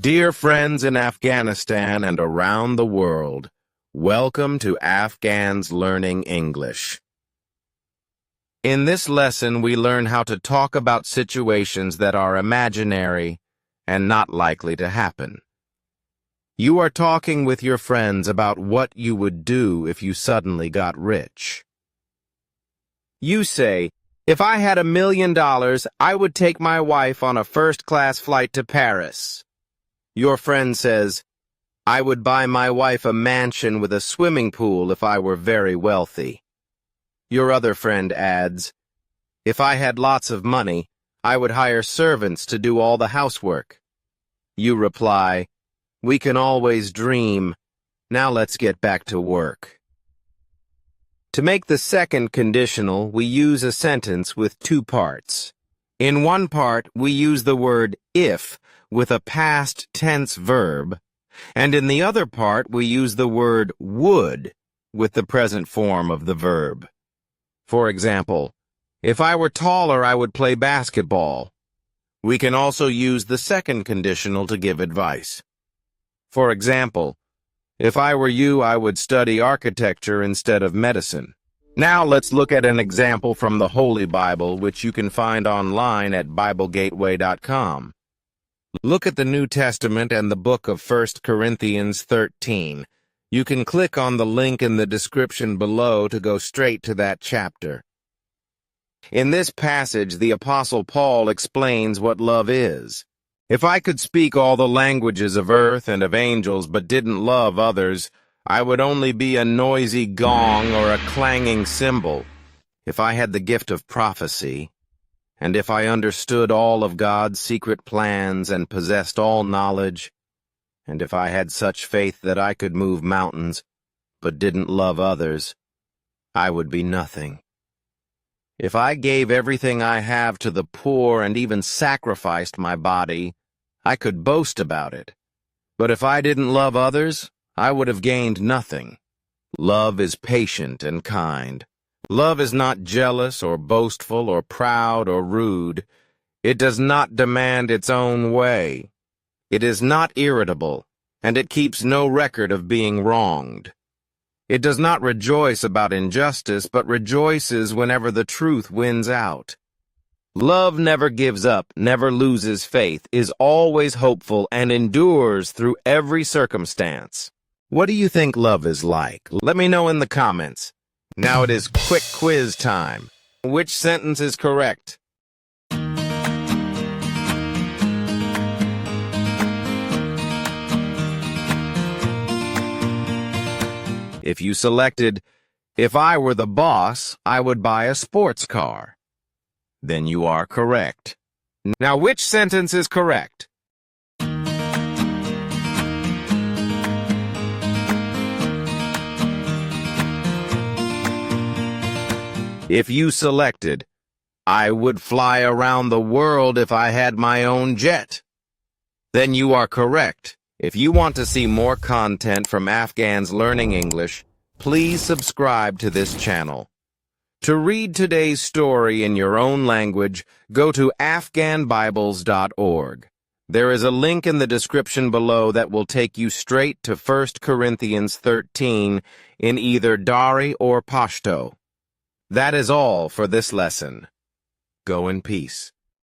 Dear friends in Afghanistan and around the world, welcome to Afghans Learning English. In this lesson, we learn how to talk about situations that are imaginary and not likely to happen. You are talking with your friends about what you would do if you suddenly got rich. You say, "If I had $1 million, I would take my wife on a first-class flight to Paris." Your friend says, "I would buy my wife a mansion with a swimming pool if I were very wealthy." Your other friend adds, "If I had lots of money, I would hire servants to do all the housework." You reply, "We can always dream. Now let's get back to work." To make the second conditional, we use a sentence with two parts. In one part, we use the word if with a past tense verb, and in the other part, we use the word would with the present form of the verb. For example, if I were taller, I would play basketball. We can also use the second conditional to give advice. For example, if I were you, I would study architecture instead of medicine. Now let's look at an example from the Holy Bible, which you can find online at BibleGateway.com. Look at the New Testament and the book of 1 Corinthians 13. You can click on the link in the description below to go straight to that chapter. In this passage, the Apostle Paul explains what love is. If I could speak all the languages of earth and of angels but didn't love others, I would only be a noisy gong or a clanging cymbal. If I had the gift of prophecy, and if I understood all of God's secret plans and possessed all knowledge, and if I had such faith that I could move mountains, but didn't love others, I would be nothing. If I gave everything I have to the poor and even sacrificed my body, I could boast about it. But if I didn't love others, I would have gained nothing. Love is patient and kind. Love is not jealous or boastful or proud or rude. It does not demand its own way. It is not irritable, and it keeps no record of being wronged. It does not rejoice about injustice, but rejoices whenever the truth wins out. Love never gives up, never loses faith, is always hopeful, and endures through every circumstance. What do you think love is like? Let me know in the comments. Now it is quick quiz time. Which sentence is correct? If you selected, "If I were the boss, I would buy a sports car," then you are correct. Now which sentence is correct? If you selected, "I would fly around the world if I had my own jet," then you are correct. If you want to see more content from Afghans Learning English, please subscribe to this channel. To read today's story in your own language, go to AfghanBibles.org. There is a link in the description below that will take you straight to 1 Corinthians 13 in either Dari or Pashto. That is all for this lesson. Go in peace.